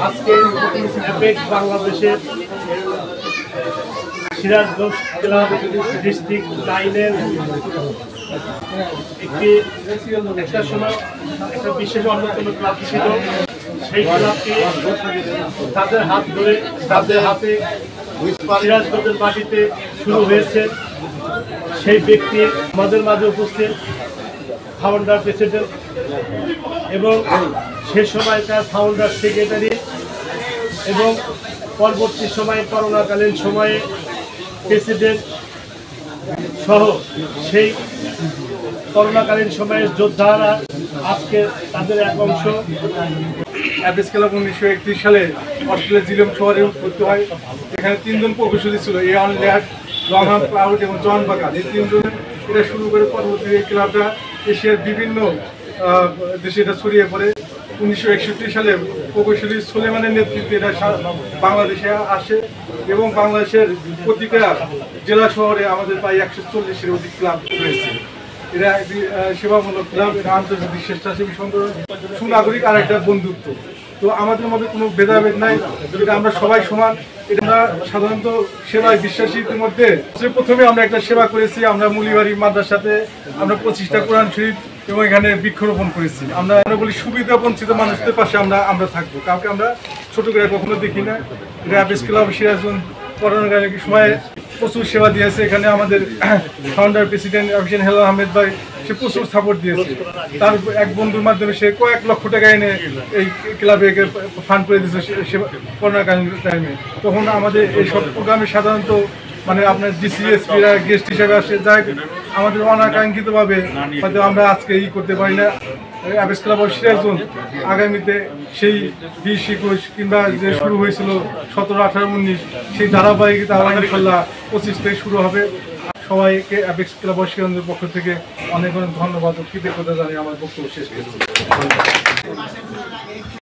আজকে অ্যাপেক্স বাংলাদেশের Sirajganj club district লাইনের একটা সময় একটা বিশেষ অন্যতম ক্লাব ছিল। সেই ক্লাবটি তাদের হাত ধরে তাদের হাতে সিরাজগঞ্জের মাটিতে শুরু হয়েছে। সেই ব্যক্তি আমাদের মাঝে উপস্থিত ফাউন্ডার প্রেসিডেন্ট এবং সে সময়কার ফাউন্ডার সেক্রেটারি এবং পরবর্তী সময়ে করোনাকালীন সময়ে প্রেসিডেন্ট সহ সেই করোনাকালীন সময়ের যোদ্ধারা আজকে তাদের এক অংশ। অ্যাপেক্স ক্লাব 1931 সালে অস্ট্রেলিয়ার জিলম শহরে উৎপত্তি হয়। এখানে তিনজন প্রকৌশলী ছিল, এয়ান ল্যাড, রংহাম ক্লাউড এবং জন বাকার। এই তিনজন এটা শুরু করে পরবর্তী এই ক্লাবটা এশিয়ার বিভিন্ন দেশে এটা ছড়িয়ে পড়ে। 1961 সালে প্রকৌশলী সুলেমানের নেতৃত্বে এটা বাংলাদেশে আসে এবং বাংলাদেশের প্রতিটা জেলা শহরে আমাদের প্রায় 140-এর অধিক ক্লাব রয়েছে। এরা সেবামূলক ক্লাব, এটা আন্তর্জাতিক স্বেচ্ছাসেবী সংগঠন, সুনাগরিক আর একটা বন্ধুত্ব। তো আমাদের মধ্যে কোনো ভেদাভেদ নাই, এটা আমরা সবাই সমান। এটা আমরা সাধারণত সেবায় বিশ্বাসী। ইতিমধ্যে প্রথমে আমরা একটা সেবা করেছি, আমরা মুলিবাড়ি মাদ্রাসাতে আমরা 25টা কোরআন শরীফ এবং এখানে বৃক্ষরোপণ করেছি। আমরা বলি সুবিধা বঞ্চিত মানুষদের পাশে আমরা থাকবো, কাউকে আমরা ছোট করে কখনো দেখি না। এটা অ্যাপেক্স ক্লাব সিরাজগঞ্জ করোনাকালীন সময়ে প্রচুর সেবা দিয়েছে। এখানে আমাদের ফাউন্ডার প্রেসিডেন্ট হেলাল আহমেদ ভাই, সে প্রচুর সাপোর্ট দিয়েছে। তার এক বন্ধুর মাধ্যমে সে কয়েক লক্ষ টাকা এনে এই ক্লাবে ফান্ড করে দিয়েছে করোনাকালীন টাইমে। তখন আমাদের এই সব প্রোগ্রামে সাধারণত মানে আপনার ডিসিএসপিরা গেস্ট হিসেবে আসে, যাই আমাদের অনাকাঙ্ক্ষিতভাবে হয়তো আমরা আজকে করতে পারি না। অ্যাপেক্স ক্লাব অফ সিরাজগঞ্জ আগামীতে সেই 20-21 কিংবা যে শুরু হয়েছিল 17, 18, 19 সেই ধারাবাহিকতা ইনশাআল্লাহ 25 থেকে শুরু হবে। সবাইকে অ্যাপেক্স ক্লাব অফ সিরাজগঞ্জের পক্ষ থেকে অনেক অনেক ধন্যবাদ ও কৃতজ্ঞতা জানিয়ে আমার বক্তব্য শেষ করছি।